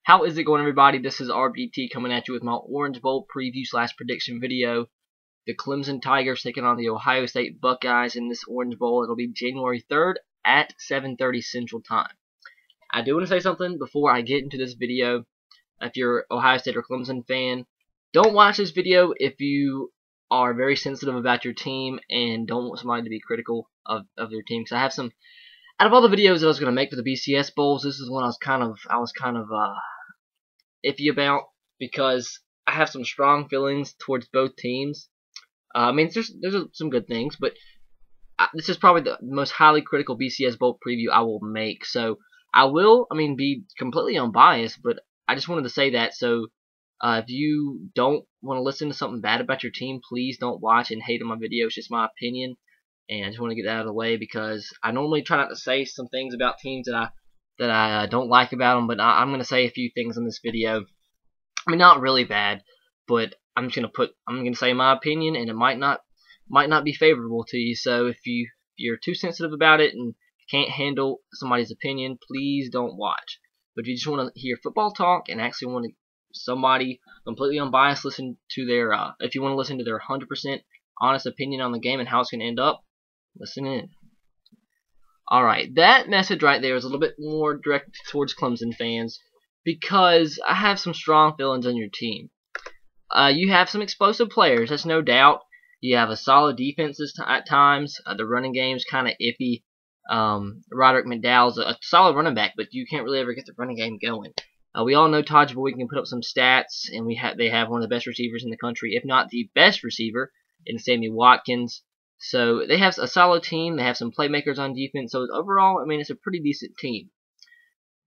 How is it going, everybody? This is RBT coming at you with my Orange Bowl preview / prediction video. The Clemson Tigers taking on the Ohio State Buckeyes in this Orange Bowl. It'll be January 3rd at 7:30 Central Time. I do want to say something before I get into this video. If you're Ohio State or Clemson fan, don't watch this video if you are very sensitive about your team and don't want somebody to be critical of their team. Because I have some, out of all the videos that I was going to make for the BCS Bowls, this is one I was kind of iffy about, because I have some strong feelings towards both teams. I mean, there's some good things, but this is probably the most highly critical BCS Bowl preview I will make. So I will, be completely unbiased, but I just wanted to say that. So if you don't want to listen to something bad about your team, please don't watch and hate on my video. It's just my opinion, and I just want to get that out of the way, because I normally try not to say some things about teams that I don't like about them, but I'm going to say a few things in this video. Not really bad, but I'm going to say my opinion, and it might not be favorable to you. So if you're too sensitive about it and can't handle somebody's opinion, please don't watch. But if you just want to hear football talk and actually want somebody completely unbiased listen to their if you want to listen to their 100% honest opinion on the game and how it's going to end up, listen in. Alright, that message right there is a little bit more directed towards Clemson fans, because I have some strong feelings on your team. You have some explosive players, that's no doubt. You have a solid defense at times. The running game's kind of iffy. Roderick McDowell's a solid running back, but you can't really ever get the running game going. We all know Taj Boyd can put up some stats, and they have one of the best receivers in the country, if not the best receiver, in Sammy Watkins. So they have a solid team. They have some playmakers on defense. So overall, it's a pretty decent team.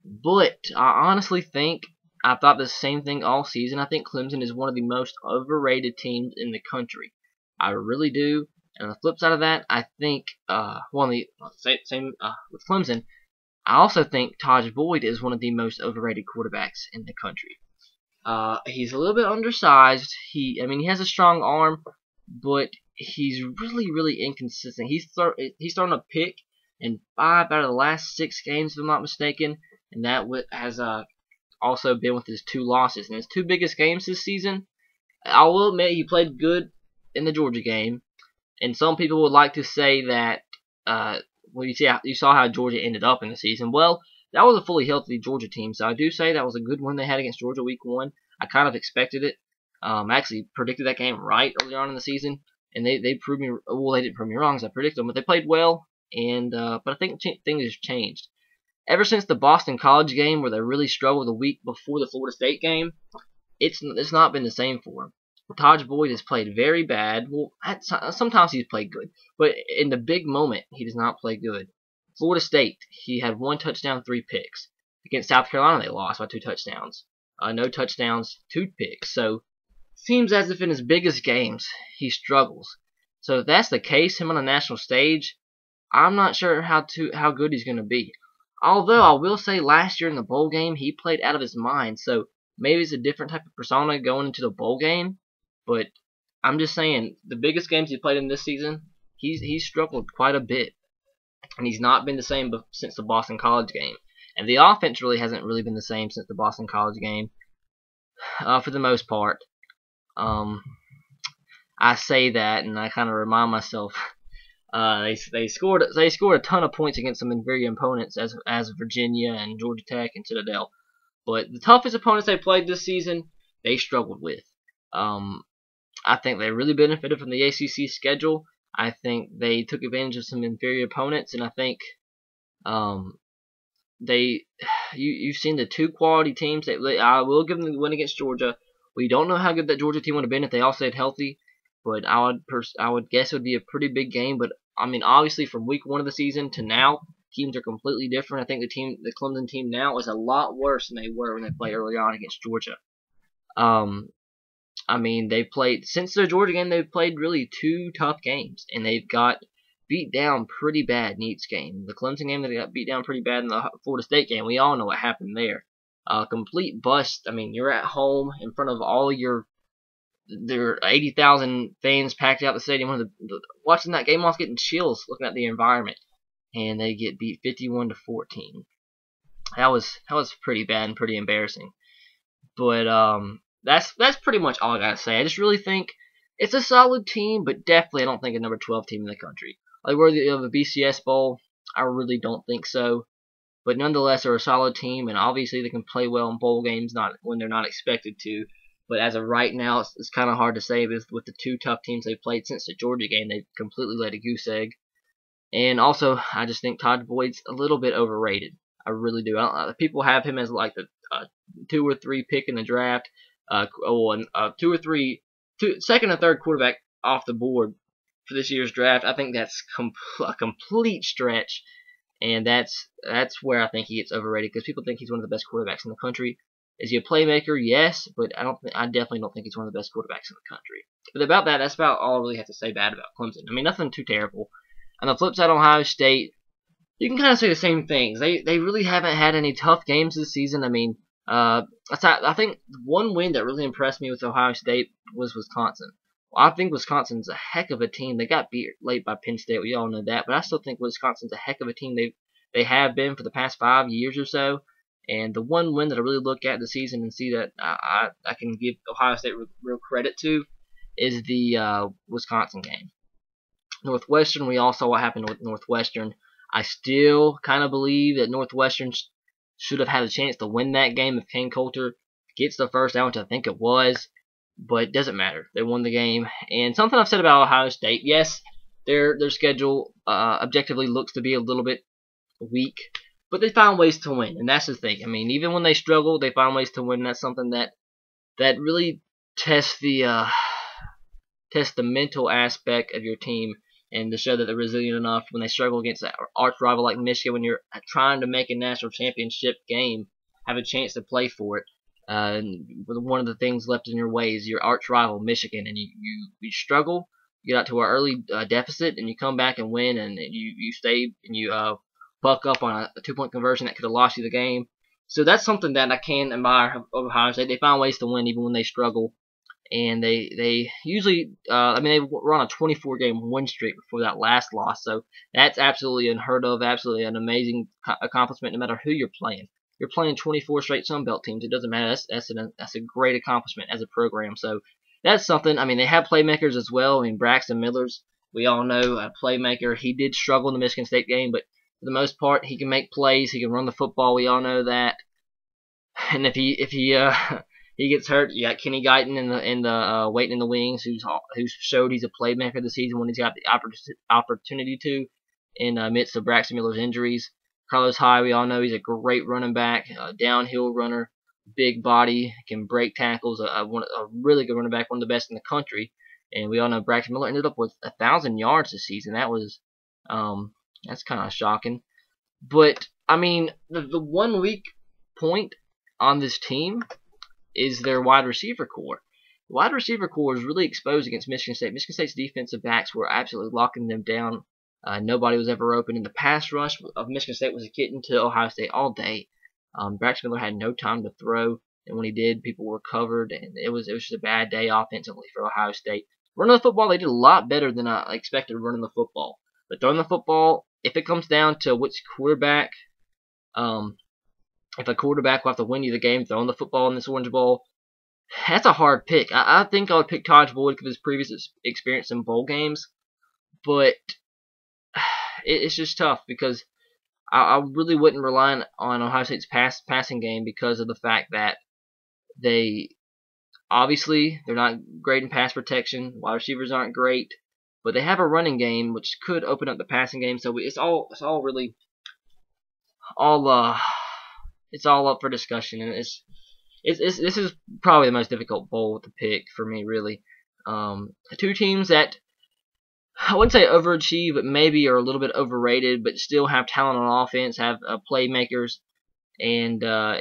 But I honestly think, I've thought the same thing all season, I think Clemson is one of the most overrated teams in the country. I really do. And on the flip side of that, I think, with Clemson, I also think Taj Boyd is one of the most overrated quarterbacks in the country. He's a little bit undersized. He has a strong arm, but he's really, really inconsistent. He's thrown a pick in 5 out of the last 6 games, if I'm not mistaken, and that has also been with his 2 losses. And his 2 biggest games this season, I will admit he played good in the Georgia game, and some people would like to say that, you saw how Georgia ended up in the season. Well, that was a fully healthy Georgia team, so I do say that was a good win they had against Georgia week 1. I kind of expected it. I actually predicted that game right early on in the season, and they proved me, well, they didn't prove me wrong, as I predicted them, but they played well, and but I think things have changed. Ever since the Boston College game, where they really struggled the week before the Florida State game, it's not been the same for them. Taj Boyd has played very bad. Well, sometimes he's played good, but in the big moment, he does not play good. Florida State, he had 1 touchdown, 3 picks. Against South Carolina, they lost by 2 touchdowns. No touchdowns, 2 picks. So, seems as if in his biggest games, he struggles. So if that's the case, him on a national stage, I'm not sure how good he's going to be. Although I will say, last year in the bowl game, he played out of his mind. So maybe it's a different type of persona going into the bowl game. But I'm just saying, the biggest games he played in this season, he's struggled quite a bit, and he's not been the same since the Boston College game. And the offense really hasn't been the same since the Boston College game, for the most part. I say that, and I kind of remind myself, they scored a ton of points against some inferior opponents as Virginia and Georgia Tech and Citadel. But the toughest opponents they played this season, they struggled with. I think they really benefited from the ACC schedule. I think they took advantage of some inferior opponents, and I think you've seen the 2 quality teams. I will give them the win against Georgia. We don't know how good that Georgia team would have been if they all stayed healthy, but I would guess it would be a pretty big game. But obviously from week 1 of the season to now, teams are completely different. I think the Clemson team now is a lot worse than they were when they played early on against Georgia. They played, since the Georgia game, they've played really 2 tough games, and they've got beat down pretty bad in each game. The Clemson game, they got beat down pretty bad in the Florida State game. We all know what happened there. Complete bust. You're at home in front of all their 80,000 fans packed out the stadium. Watching that game, I was getting chills looking at the environment, and they get beat 51-14. That was pretty bad and pretty embarrassing. But that's pretty much all I gotta say. I just really think it's a solid team, but definitely I don't think a number 12 team in the country. Like worthy of a BCS bowl, I really don't think so. But nonetheless, they're a solid team, and obviously they can play well in bowl games, not when they're not expected to. But as of right now, it's kind of hard to say with the two tough teams they've played since the Georgia game. They've completely laid a goose egg. And also, I just think Todd Boyd's a little bit overrated. I really do. People have him as like the 2 or 3 pick in the draft, second or third quarterback off the board for this year's draft. I think that's a complete stretch, and that's where I think he gets overrated because people think he's one of the best quarterbacks in the country. Is he a playmaker? Yes, but I definitely don't think he's one of the best quarterbacks in the country. But about that, that's about all I really have to say bad about Clemson. I mean, nothing too terrible. On the flip side, Ohio State, you can kind of say the same things. They really haven't had any tough games this season. I mean, I think one win that really impressed me with Ohio State was Wisconsin. Well, I think Wisconsin's a heck of a team. They got beat late by Penn State. We all know that, but I still think Wisconsin's a heck of a team. They have been for the past 5 years or so. And the one win that I really look at the season and see that I can give Ohio State real credit to is the Wisconsin game. Northwestern, we all saw what happened with Northwestern. I still kind of believe that Northwestern should have had a chance to win that game if Kane Coulter gets the first down, which I think it was. But it doesn't matter. They won the game. And something I've said about Ohio State, yes, their schedule objectively looks to be a little bit weak, but they found ways to win, and that's the thing. I mean, even when they struggle, they find ways to win. And that's something that really tests the mental aspect of your team, and to show that they're resilient enough when they struggle against an arch rival like Michigan, when you're trying to make a national championship game, have a chance to play for it. And one of the things left in your way is your arch rival Michigan, and you struggle, you get out to an early deficit, and you come back and win, and you stay and you buck up on a 2-point conversion that could have lost you the game. So that's something that I can admire of Ohio State. They find ways to win even when they struggle. And they usually, they were on a 24-game win streak before that last loss. So that's absolutely unheard of, absolutely an amazing accomplishment no matter who you're playing. You're playing 24 straight Sun Belt teams. It doesn't matter. That's a great accomplishment as a program. So that's something. I mean, they have playmakers as well. I mean, Braxton Miller's, we all know, a playmaker. He did struggle in the Michigan State game, but for the most part, he can make plays. He can run the football. We all know that. And if he gets hurt, you got Kenny Guyton in the waiting in the wings, who's showed he's a playmaker this season when he's got the opportunity to, in the midst of Braxton Miller's injuries. Carlos Hyde, we all know he's a great running back, downhill runner, big body, can break tackles, a really good running back, one of the best in the country. And we all know Braxton Miller ended up with 1,000 yards this season. That was that's kind of shocking. But I mean, the 1 weak point on this team is their wide receiver core. The wide receiver core is really exposed against Michigan State. Michigan State's defensive backs were absolutely locking them down. Nobody was ever open. And the pass rush of Michigan State was getting to Ohio State all day. Braxton Miller had no time to throw, and when he did, people were covered, and it was just a bad day offensively for Ohio State. Running the football, they did a lot better than I expected running the football. But throwing the football, if it comes down to which quarterback, if a quarterback will have to win you the game throwing the football in this Orange Bowl, that's a hard pick. I think I would pick Todd Boyd because of his previous experience in bowl games, but it's just tough because I really wouldn't rely on Ohio State's passing game because of the fact that they're not great in pass protection. Wide receivers aren't great, but they have a running game which could open up the passing game. So it's all up for discussion, and this is probably the most difficult bowl to pick for me, really. Two teams that I wouldn't say overachieve, but maybe are a little bit overrated, but still have talent on offense, have playmakers, and I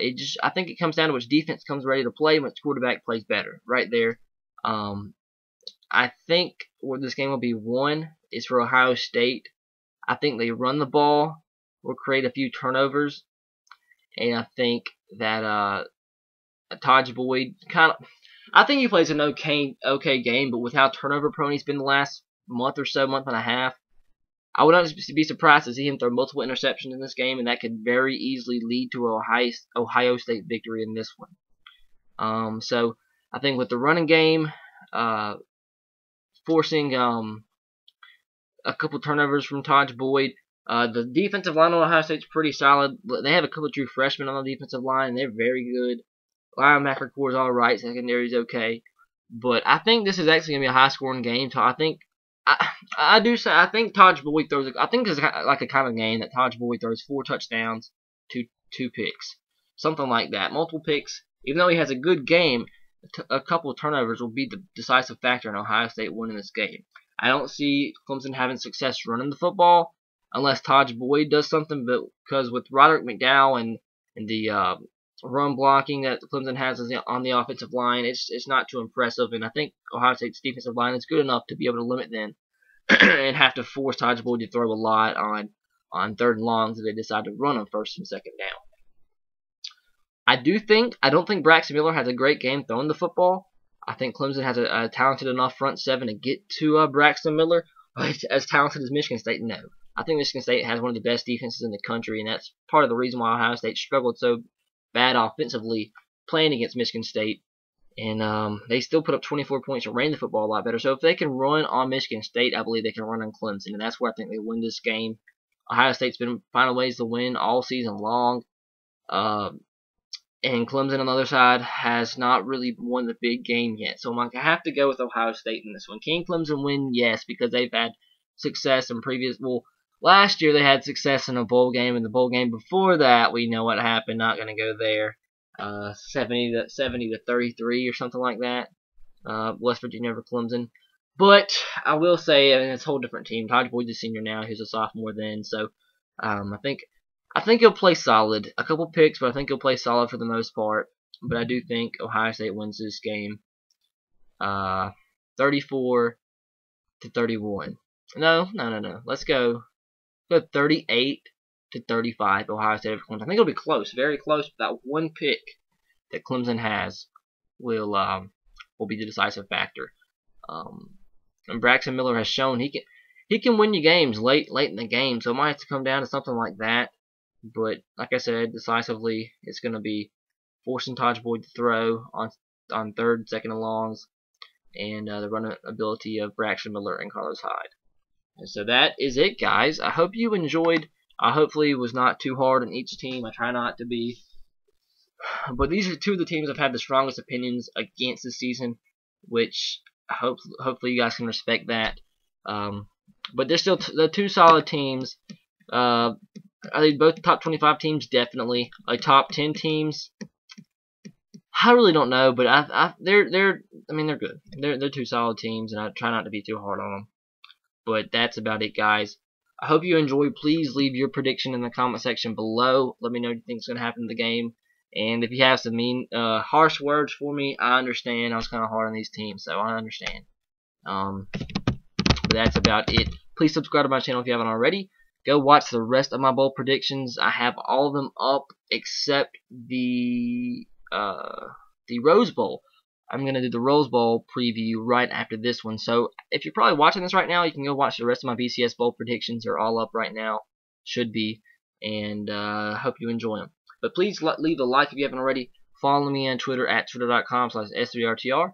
think it comes down to which defense comes ready to play and which quarterback plays better. Right there. I think where this game will be won is for Ohio State. I think they run the ball, will create a few turnovers, and I think that Todd Boyd I think he plays an okay game, but with how turnover prone he's been the last month or so, month and a half, I would not be surprised to see him throw multiple interceptions in this game, and that could very easily lead to an Ohio State victory in this one. So I think with the running game, forcing a couple turnovers from Todd Boyd. The defensive line on Ohio State's pretty solid. They have a couple of true freshmen on the defensive line, and they're very good. Linebacker core is all right. Secondary is okay. But I think this is actually going to be a high-scoring game. So I think I do say I think Todd Boyd throws. I think it's like a kind of game that Todd Boyd throws 4 touchdowns, two picks, something like that. Multiple picks. Even though he has a good game, a couple of turnovers will be the decisive factor in Ohio State winning this game. I don't see Clemson having success running the football unless Todd Boyd does something, but because with Roderick McDowell and the run blocking that Clemson has on the offensive line, it's not too impressive, and I think Ohio State's defensive line is good enough to be able to limit them and have to force Todd Boyd to throw a lot on third and longs if they decide to run on first and second down. I don't think Braxton Miller has a great game throwing the football. I think Clemson has a talented enough front seven to get to Braxton Miller. As talented as Michigan State, no. I think Michigan State has one of the best defenses in the country, and that's part of the reason why Ohio State struggled so bad offensively playing against Michigan State. And they still put up 24 points and ran the football a lot better. So if they can run on Michigan State, I believe they can run on Clemson, and that's where I think they win this game. Ohio State's been finding ways to win all season long. And Clemson on the other side has not really won the big game yet. So I have to go with Ohio State in this one. Can Clemson win? Yes, because they've had success in previous. Well, last year they had success in a bowl game, and the bowl game before that, we know what happened. Not going to go there. 70 to 33 or something like that. West Virginia over Clemson. But I will say, I mean, it's a whole different team. Todd Boyd's a senior now. He's a sophomore then. So I think he'll play solid. A couple picks, but I think he'll play solid for the most part. But I do think Ohio State wins this game 34 to 31. No. Let's go 38 to 35 Ohio State over Clemson. I think it'll be close, very close. But that one pick that Clemson has will be the decisive factor. And Braxton Miller has shown he can win you games late in the game, so it might have to come down to something like that. But like I said, decisively, it's going to be forcing Todd Boyd to throw on third, second, and longs, and the running ability of Braxton Miller and Carlos Hyde. And so that is it, guys. I hope you enjoyed. Hopefully it was not too hard on each team. I try not to be. But these are two of the teams I've had the strongest opinions against this season, which hopefully you guys can respect that. But they're still the two solid teams. I think both top 25 teams definitely. Like top 10 teams, I really don't know, but they're good. They're two solid teams, and I try not to be too hard on them. But that's about it, guys. I hope you enjoyed. Please leave your prediction in the comment section below. Let me know what you think is going to happen in the game. And if you have some harsh words for me, I understand. I was kind of hard on these teams, so I understand. But that's about it. Please subscribe to my channel if you haven't already. Go watch the rest of my bowl predictions. I have all of them up except the Rose Bowl. I'm going to do the Rose Bowl preview right after this one. So if you're probably watching this right now, you can go watch the rest of my BCS Bowl predictions. They're all up right now. Should be. And I hope you enjoy them. But please leave a like if you haven't already. Follow me on Twitter at twitter.com/S3RTR.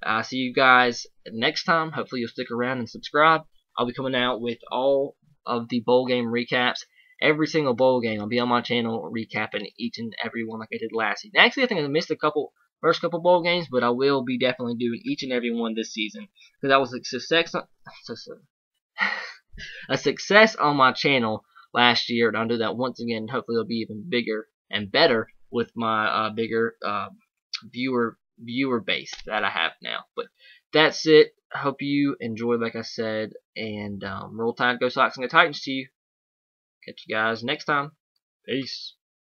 I'll see you guys next time. Hopefully you'll stick around and subscribe. I'll be coming out with all of the bowl game recaps. Every single bowl game, I'll be on my channel recapping each and every one like I did last season. Actually, I think I missed first couple bowl games, but I will be definitely doing each and every one this season because that was a success on my channel last year, and I'll do that once again. Hopefully, it'll be even bigger and better with my bigger viewer base that I have now. But that's it. I hope you enjoyed, like I said, and roll tide, go Sox, and go Titans to you. Catch you guys next time. Peace.